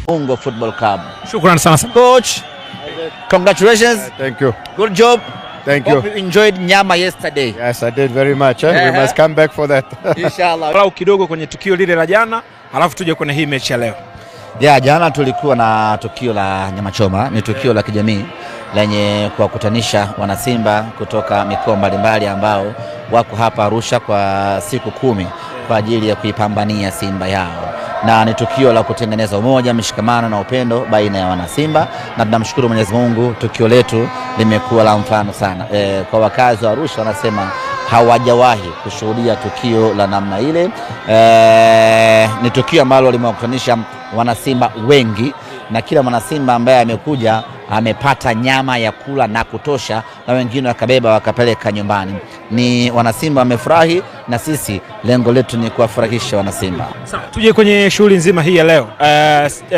Ungo Football Club. Shukrani sana. Coach, congratulations. Thank you. Good job. Thank you. Hope you enjoyed nyama yesterday. Yes, I did very much. We must come back for that. Inshallah. Walau kidogo kwenye tukio lile la jana, halafu tuje kwenye hii mechi ya leo. Jana tulikuwa na tukio la nyama choma, ni tukio la kijamii lenye kuwakutanisha wanasimba kutoka mikoa mbalimbali ambao wako hapa Arusha kwa siku 10 kwa ajili ya kuipambania Simba yao. Na ni tukio la kutengeneza umoja, mshikamano na upendo baina ya wanasimba, na tunamshukuru Mwenyezi Mungu, tukio letu limekuwa la mfano sana. Kwa wakazi wa Arusha wanasema hawajawahi kushuhudia tukio la namna ile. Ni tukio ambalo limewakutanisha wanasimba wengi, na kila mwanasimba ambaye amekuja amepata nyama ya kula na kutosha, na wengine wakabeba wakapeleka nyumbani. Ni wanasimba wamefurahi, na sisi lengo letu ni kuwafurahisha wanasimba. Sawa, tuje kwenye shughuli nzima hii ya leo.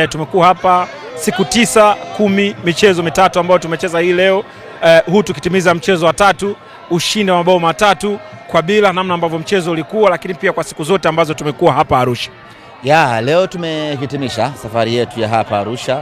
Tumekuwa hapa siku 9, 10 michezo mitatu ambayo tumecheza hii leo. Huu tukitimiza mchezo wa 3, ushindi wa mabao 3 kwa bila, namna ambavyo mchezo ulikuwa, lakini pia kwa siku zote ambazo tumekuwa hapa Arusha. Leo tumehitimisha safari yetu ya hapa Arusha,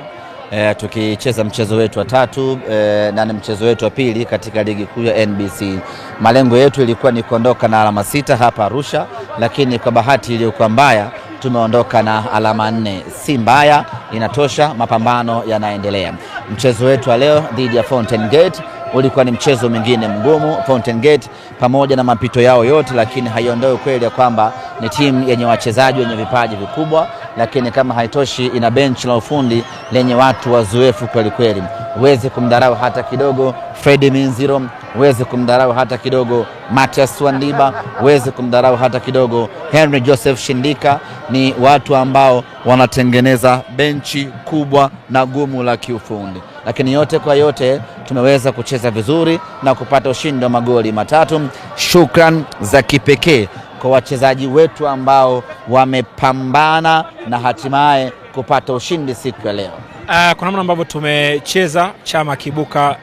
tukicheza mchezo wetu wa 3 na ni mchezo wetu wa pili katika ligi kuu ya NBC. Malengo yetu ilikuwa ni kuondoka na alama 6 hapa Arusha, lakini kwa bahati iliyokuwa mbaya tumeondoka na alama 4. Si mbaya, inatosha, mapambano yanaendelea. Mchezo wetu wa leo dhidi ya Fountain Gate ulikuwa ni mchezo mwingine mgumu. Fountain Gate pamoja na mapito yao yote, lakini haiondoi kweli ya kwamba ni timu yenye wachezaji wenye vipaji vikubwa, lakini kama haitoshi ina bench la ufundi lenye watu wazoefu kweli kweli. Uweze kumdharau hata kidogo Freddy Minziro, uweze kumdharau hata kidogo Matias Wandiba, uweze kumdharau hata kidogo Henry Joseph Shindika. Ni watu ambao wanatengeneza benchi kubwa na gumu la kiufundi, lakini yote kwa yote tumeweza kucheza vizuri na kupata ushindi wa magoli 3. Shukran za kipekee kwa wachezaji wetu ambao wamepambana na hatimaye kupata ushindi siku ya leo. Kwa namna ambavyo tumecheza, Chama kibuka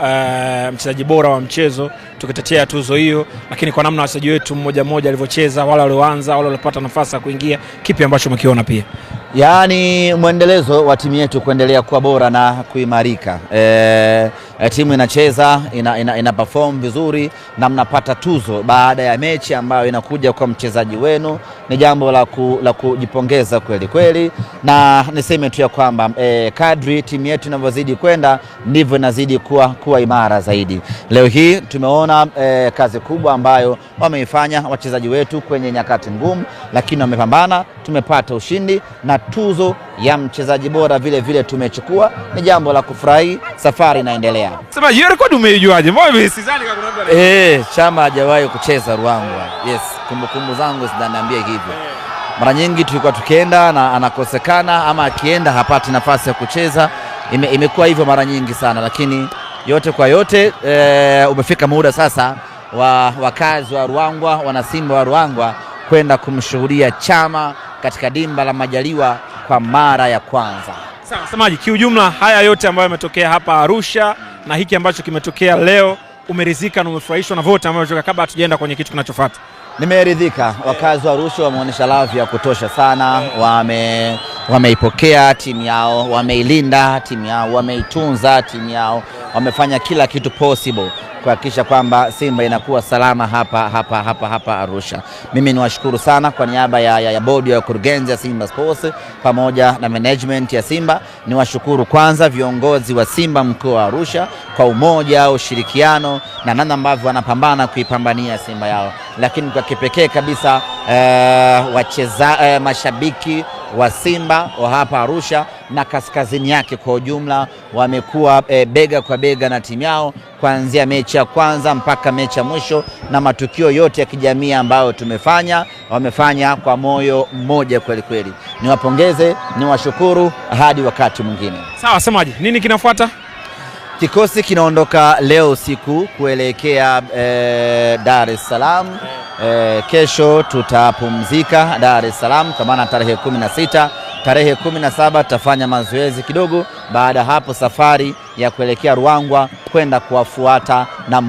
mchezaji bora wa mchezo, tukitetea tuzo hiyo, lakini kwa namna wachezaji wetu mmoja mmoja walivyocheza, wale walioanza, wale waliopata nafasi ya kuingia, kipi ambacho umekiona pia? Yaani mwendelezo wa timu yetu kuendelea kuwa bora na kuimarika. Timu inacheza, ina perform vizuri na mnapata tuzo baada ya mechi ambayo inakuja kwa mchezaji wenu. Ni jambo la kujipongeza kweli kweli, na niseme tu ya kwamba kadri timu yetu inavyozidi kwenda ndivyo inazidi kuwa imara zaidi. Leo hii tumeona kazi kubwa ambayo wameifanya wachezaji wetu kwenye nyakati ngumu, lakini wamepambana, tumepata ushindi na tuzo ya mchezaji bora vile vile tumechukua. Ni jambo la kufurahi, safari inaendelea. Sema hiyo rekodi umeijuaje? Mbona sidhani kama Chama hajawahi kucheza Ruangwa. Yes, kumbukumbu zangu zinaniambia hivyo. Mara nyingi tulikuwa tukienda na anakosekana, ama akienda hapati nafasi ya kucheza. Imekuwa hivyo mara nyingi sana, lakini yote kwa yote umefika muda sasa wa wakazi wa Ruangwa, wanasimba wa Ruangwa kwenda kumshuhudia Chama katika dimba la Majaliwa kwa mara ya kwanza. Sawa, semaji, kiujumla haya yote ambayo yametokea hapa Arusha na hiki ambacho kimetokea leo, umeridhika na umefurahishwa na vote ambayo tuka kabla hatujaenda kwenye kitu kinachofuata? Nimeridhika. Wakazi wa Arusha wameonyesha love ya kutosha sana, wameipokea timu yao, wameilinda timu yao, wameitunza timu yao, wamefanya kila kitu possible kuhakikisha kwamba Simba inakuwa salama hapa Arusha. Mimi niwashukuru sana kwa niaba ya bodi ya kurugenzi ya Simba Sports pamoja na management ya Simba. Niwashukuru kwanza viongozi wa Simba mkoa wa Arusha kwa umoja, ushirikiano na namna ambavyo wanapambana kuipambania Simba yao. Lakini kwa kipekee kabisa mashabiki wa Simba wa hapa Arusha na kaskazini yake kwa ujumla wamekuwa bega kwa bega na timu yao kuanzia mechi ya kwanza mpaka mechi ya mwisho, na matukio yote ya kijamii ambayo wamefanya kwa moyo mmoja kweli kweli. Niwapongeze, niwashukuru, hadi wakati mwingine. Sawa, semaji, nini kinafuata? Kikosi kinaondoka leo usiku kuelekea Dar es Salaam. Kesho tutapumzika Dar es Salaam kwa maana tarehe 16, tarehe 17 tutafanya mazoezi kidogo. Baada hapo safari ya kuelekea Ruangwa kwenda kuwafuata na